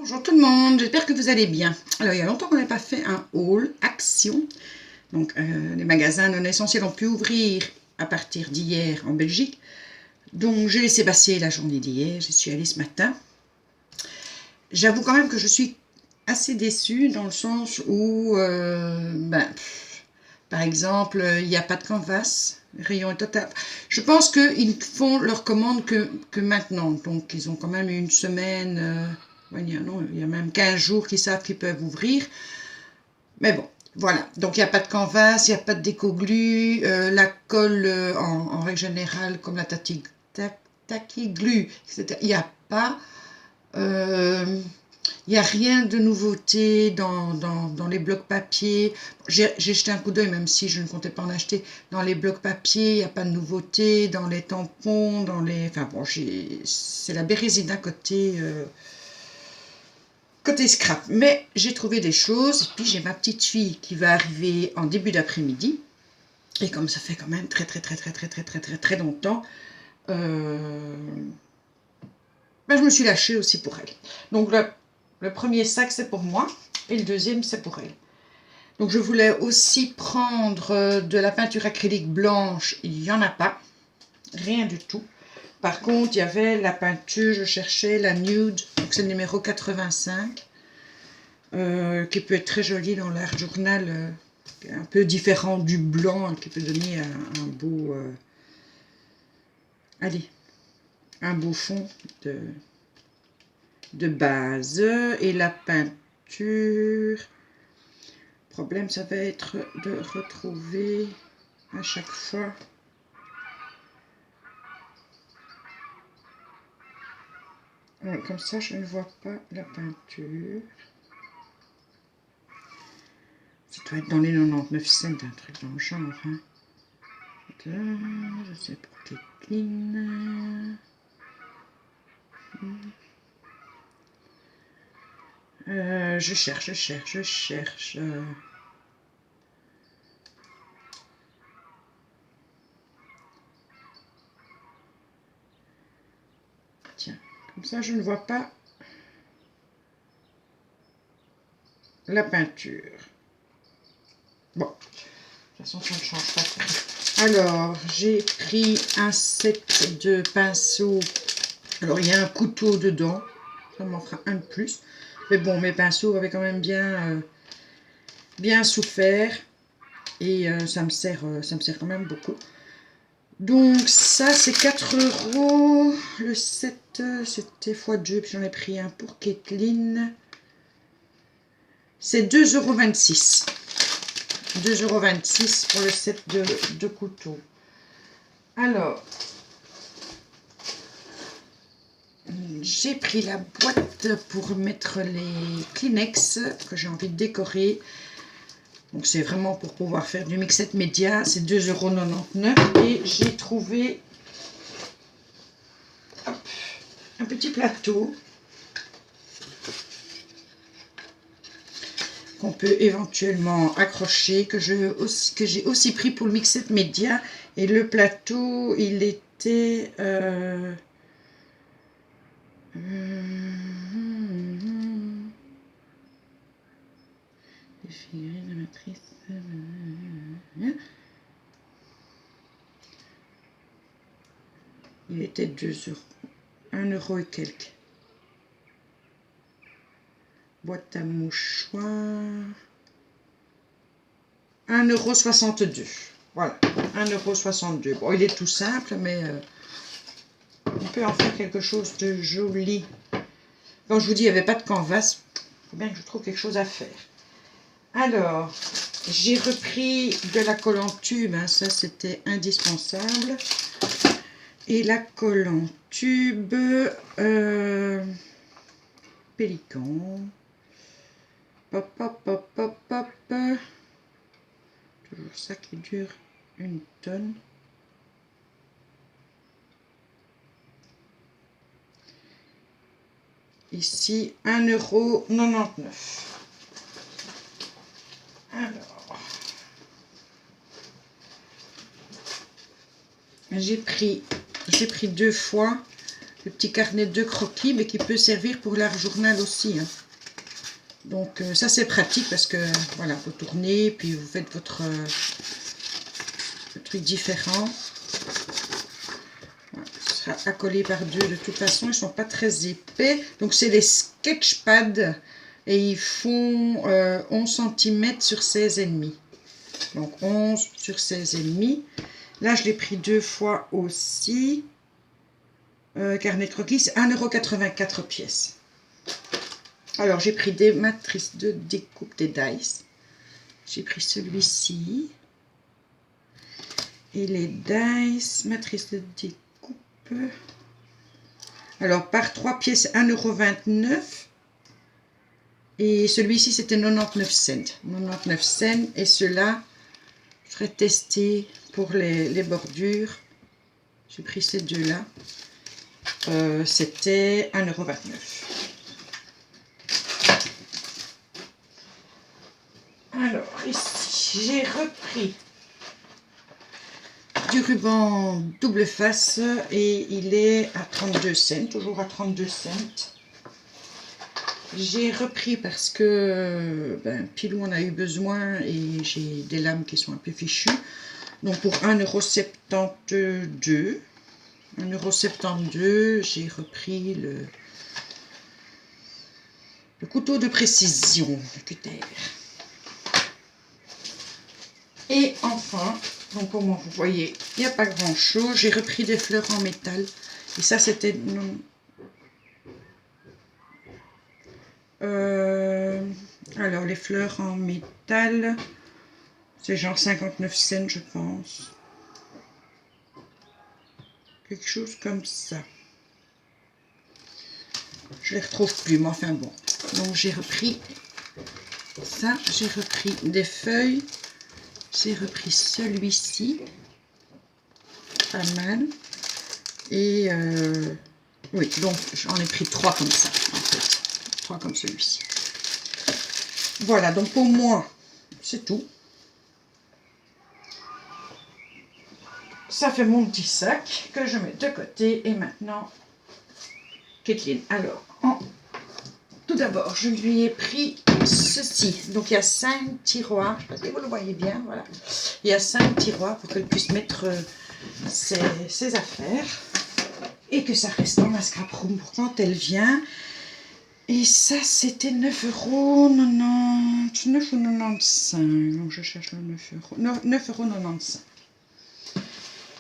Bonjour tout le monde, j'espère que vous allez bien. Alors il y a longtemps qu'on n'a pas fait un haul action. Donc les magasins non essentiels ont pu ouvrir à partir d'hier en Belgique. Donc j'ai laissé passer la journée d'hier, j'y suis allée ce matin. J'avoue quand même que je suis assez déçue dans le sens où, par exemple, il n'y a pas de canvas, le rayon est total. Je pense qu'ils font leur commande que maintenant, donc ils ont quand même une semaine, il y a même 15 jours qu'ils savent qu'ils peuvent ouvrir. Mais bon, voilà. Donc il n'y a pas de canvas, il n'y a pas de déco-glu, la colle en règle générale, comme la tacky-glu, etc. Il n'y a pas. Il n'y a rien de nouveauté dans les blocs papier. J'ai jeté un coup d'œil, même si je ne comptais pas en acheter. Dans les blocs papier, il n'y a pas de nouveauté. Dans les tampons, Enfin bon, c'est la bérésine d'un côté, côté scrap. Mais j'ai trouvé des choses. Et puis j'ai ma petite fille qui va arriver en début d'après-midi. Et comme ça fait quand même très longtemps, je me suis lâchée aussi pour elle. Donc le premier sac, c'est pour moi. Et le deuxième, c'est pour elle. Donc je voulais aussi prendre de la peinture acrylique blanche. Il n'y en a pas. Rien du tout. Par contre, il y avait la peinture, je cherchais la nude. Donc c'est le numéro 85. Qui peut être très jolie dans l'art journal. Un peu différent du blanc. Qui peut donner un beau... un beau fond de base. Et la peinture... Le problème, ça va être de retrouver à chaque fois. Ouais, comme ça, je ne vois pas la peinture. Ça doit être dans les 99 cents, un truc dans le genre. Hein. Je sais pour Kathleen. Je cherche. Tiens, comme ça, je ne vois pas la peinture. Bon, de toute façon, ça ne change pas. Alors, j'ai pris un set de pinceaux. Alors, il y a un couteau dedans. Ça m'en fera un de plus. Mais bon, mes pinceaux avaient quand même bien souffert. Et ça me sert quand même beaucoup. Donc ça, c'est 4 €. Le set, c'était x2. Puis j'en ai pris un pour Kathleen. C'est 2,26 €. 2,26 € pour le set de couteaux. Alors, j'ai pris la boîte pour mettre les Kleenex que j'ai envie de décorer. Donc c'est vraiment pour pouvoir faire du mixette média. C'est 2,99 € et j'ai trouvé un petit plateau qu'on peut éventuellement accrocher, que j'ai aussi pris pour le mixette média. Et le plateau, il était... des figurines de matrice. Il était 2 €. 1 € et quelques. Boîte à mouchoirs. 1,62 €. Voilà, 1,62 €. Bon, il est tout simple, mais on peut en faire quelque chose de joli. Quand je vous dis, il n'y avait pas de canvas, il faut bien que je trouve quelque chose à faire. Alors, j'ai repris de la colle en tube, hein, ça c'était indispensable. Et la colle en tube, Pélican. Hop. Toujours ça qui dure une tonne. Ici, 1,99 €. Alors, j'ai pris 2 fois le petit carnet de croquis, mais qui peut servir pour l'art journal aussi, hein. Donc ça c'est pratique parce que voilà, vous tournez, puis vous faites votre truc différent. Voilà, ce sera accolé par deux de toute façon, ils ne sont pas très épais. Donc c'est les Sketchpad et ils font 11 cm sur 16,5. Donc 11 sur 16,5. Là je l'ai pris 2 fois aussi. Carnet de croquis, c'est 1,84 € pièce. Alors, j'ai pris des matrices de découpe, des dice. J'ai pris celui-ci. Et les dice, matrices de découpe. Alors, par 3 pièces, 1,29 €. Et celui-ci, c'était 99 cents. 99 cents. Et ceux-là, je serais testé pour les bordures. J'ai pris ces deux-là. C'était 1,29 €. Alors, ici, j'ai repris du ruban double face et il est à 32 cents, toujours à 32 cents. J'ai repris parce que Pilou en a eu besoin et j'ai des lames qui sont un peu fichues. Donc pour 1,72 €, 1,72 €, j'ai repris le couteau de précision, le cutter. Et enfin, donc au moins vous voyez, il n'y a pas grand chose. J'ai repris des fleurs en métal. Et ça c'était... alors les fleurs en métal, c'est genre 59 cents je pense. Quelque chose comme ça. Je les retrouve plus, mais enfin bon. Donc j'ai repris ça, j'ai repris des feuilles. J'ai repris celui-ci, pas mal. Et oui, donc j'en ai pris 3 comme ça, en fait. 3 comme celui-ci. Voilà, donc pour moi, c'est tout. Ça fait mon petit sac que je mets de côté. Et maintenant, Kathleen. Alors, tout d'abord, je lui ai pris ceci. Donc, il y a 5 tiroirs. Je ne sais pas si vous le voyez bien. Voilà. Il y a 5 tiroirs pour qu'elle puisse mettre ses affaires. Et que ça reste dans la scrap room pour quand elle vient. Et ça, c'était 9,90 €. 9,95 €. Donc, je cherche le 9 €. Non, 9,95 €.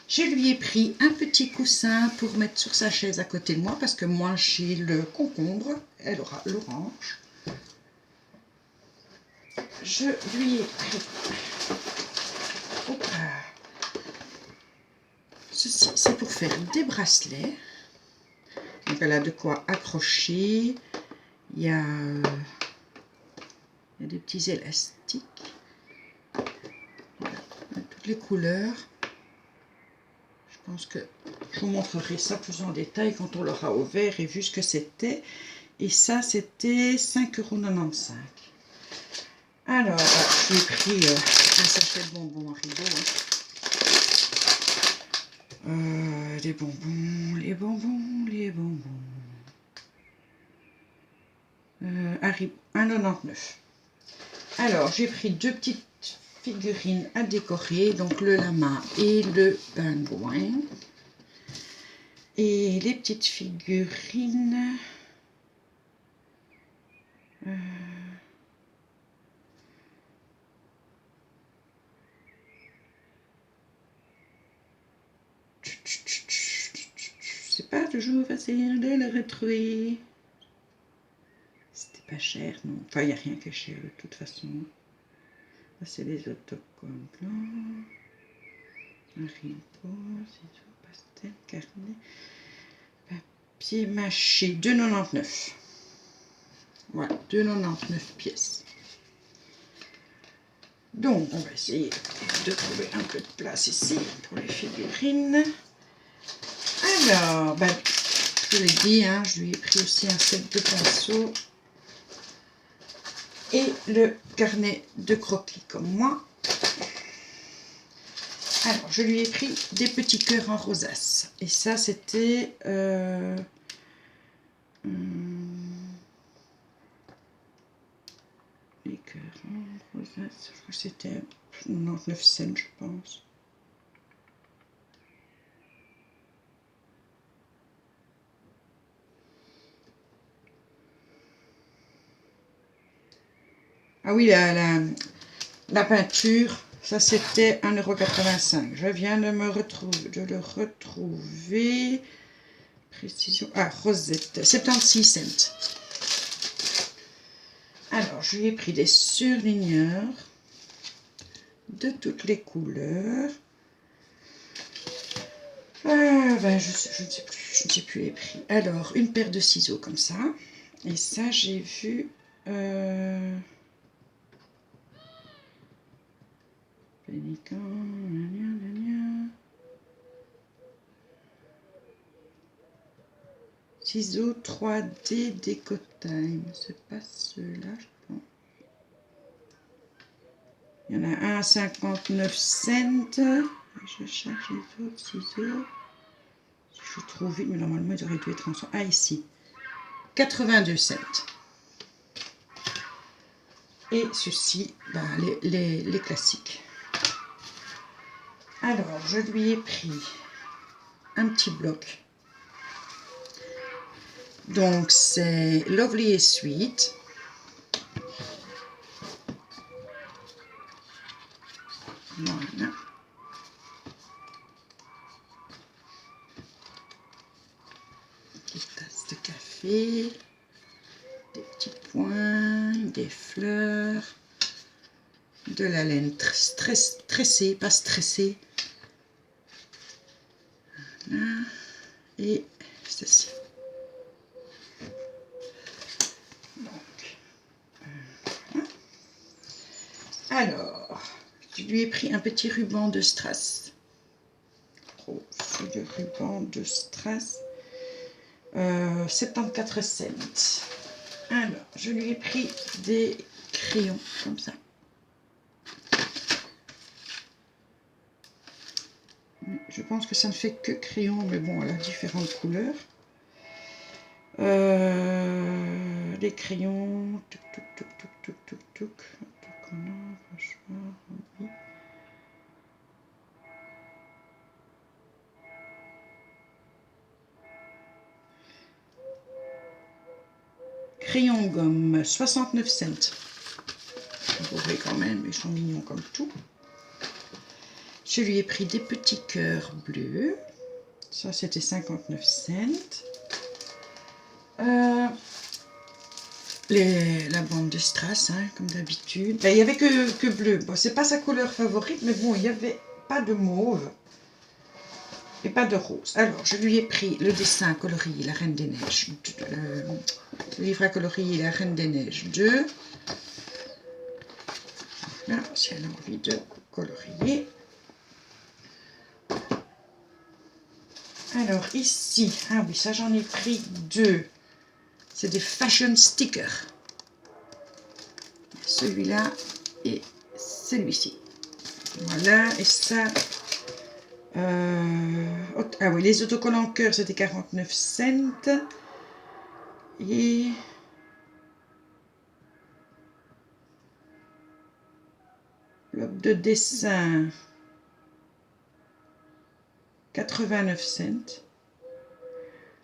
Je lui ai pris un petit coussin pour mettre sur sa chaise à côté de moi parce que moi j'ai le concombre, elle aura l'orange. Je lui ai pris ceci, c'est pour faire des bracelets. Donc elle a de quoi accrocher. Il y a des petits élastiques. Voilà, toutes les couleurs. Je pense que je vous montrerai ça plus en détail quand on l'aura ouvert et vu ce que c'était. Et ça, c'était 5,95 €. Alors, j'ai pris un sachet de bonbons à Haribo. Les bonbons, les bonbons, les bonbons. Haribo, 1,99 €. Alors, j'ai pris 2 petites figurines à décorer, donc le lama et le pingouin. Et les petites figurines, c'est pas toujours facile de le retrouver. C'était pas cher, non. Enfin, il n'y a rien qui est cher de toute façon. Là, c'est les autocollants. Haribo, ciseaux, pastel, carnet, papier mâché, 2,99 €. Voilà, 2,99 pièces. Donc, on va essayer de trouver un peu de place ici pour les figurines. Alors, je vous l'ai dit, hein, je lui ai pris aussi un set de pinceaux et le carnet de croquis comme moi. Alors, je lui ai pris des petits cœurs en rosace. Et ça, c'était Les cœurs en rosace, je crois que c'était 99 cents, je pense. Ah oui, la peinture, ça c'était 1,85 €. Je viens de le retrouver. Précision. Ah, Rosette, 76 cents. Alors, je lui ai pris des surligneurs de toutes les couleurs. Ben, je ne sais plus les prix. Alors, une paire de ciseaux comme ça. Et ça, j'ai vu... Ciseaux 3D Décotime. C'est pas ceux-là, je pense. Il y en a un à 59 cents. Je cherche les autres ciseaux. Si je trouve vite, mais normalement ils auraient dû être ensemble. Ah, ici. 82 cents. Et ceci, ben, les classiques. Alors, je lui ai pris un petit bloc. Donc, c'est Lovely et Sweet. Voilà. Des tasses de café. Des petits points, des fleurs. De la laine tressée, pas stressée. Voilà. Et ceci. Alors, je lui ai pris un petit ruban de strass. Rose de ruban de strass. 74 cents. Alors, je lui ai pris des crayons comme ça. Je pense que ça ne fait que crayon, mais bon, elle a différentes couleurs. Les crayons. Crayon gomme, 69 cents. Vous voyez quand même, ils sont mignons comme tout. Je lui ai pris des petits cœurs bleus. Ça, c'était 59 cents. La bande de strass, hein, comme d'habitude. Il n'y avait que bleu. Bon, c'est pas sa couleur favorite, mais bon, il n'y avait pas de mauve et pas de rose. Alors, je lui ai pris le dessin colorié, la Reine des Neiges. Le livre à colorier, la Reine des Neiges 2. Là, si elle a envie de colorier. Alors, ici, ah oui, ça j'en ai pris deux. C'est des fashion stickers. Celui-là et celui-ci. Voilà, et ça... ah oui, les autocollants cœur, c'était 49 cents. Et... bloc de dessin, 89 cents.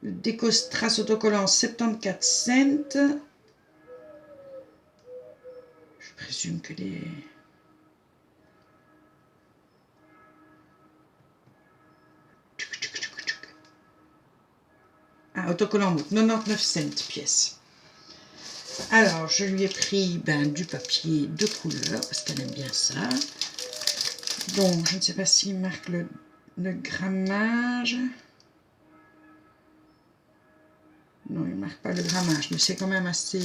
Le déco strass autocollant, 74 cents. Je présume que les... Ah, autocollant 99 cents pièce. Alors, je lui ai pris du papier de couleur, parce qu'elle aime bien ça. Donc, je ne sais pas s'il marque le grammage. Non, il ne marque pas le grammage, mais c'est quand même assez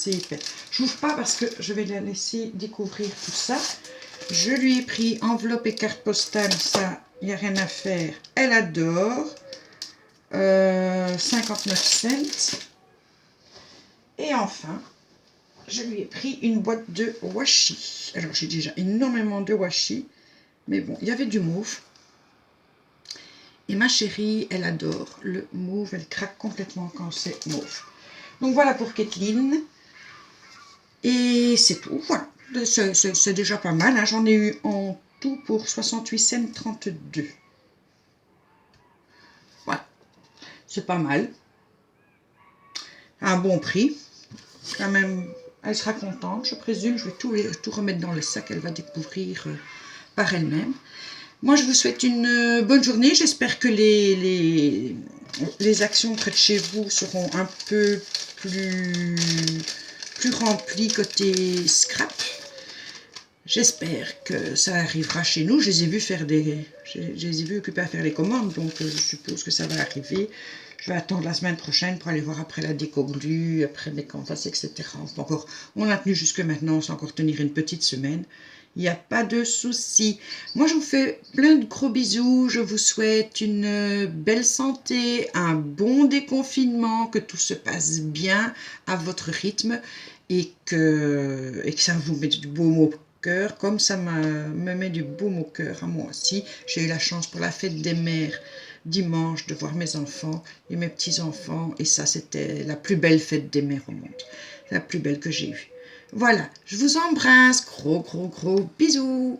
épais. Je n'ouvre pas parce que je vais la laisser découvrir tout ça. Je lui ai pris enveloppe et carte postale, ça, il n'y a rien à faire. Elle adore. 59 cents. Et enfin, je lui ai pris une boîte de washi. Alors, j'ai déjà énormément de washi. Mais bon, il y avait du mauve. Et ma chérie, elle adore le mauve. Elle craque complètement quand c'est mauve. Donc voilà pour Kathleen. Et c'est tout, voilà. C'est déjà pas mal, hein. J'en ai eu en tout pour 68 cents 32. Voilà, c'est pas mal. À un bon prix. Quand même, elle sera contente, je présume. Je vais tout remettre dans le sac, elle va découvrir par elle-même. Moi, je vous souhaite une bonne journée. J'espère que les actions près de chez vous seront un peu plus remplies côté scrap. J'espère que ça arrivera chez nous. Je les ai vus occupés à faire les commandes, donc je suppose que ça va arriver. Je vais attendre la semaine prochaine pour aller voir après la déco glue, après les canvas, etc. On a tenu jusque maintenant, on va encore tenir une petite semaine. Il n'y a pas de souci. Moi, je vous fais plein de gros bisous. Je vous souhaite une belle santé, un bon déconfinement, que tout se passe bien à votre rythme et que ça vous mette du baume au cœur, comme ça me met du baume au cœur à moi aussi. J'ai eu la chance pour la fête des mères dimanche de voir mes enfants et mes petits-enfants, et ça, c'était la plus belle fête des mères au monde. La plus belle que j'ai eue. Voilà, je vous embrasse, gros bisous.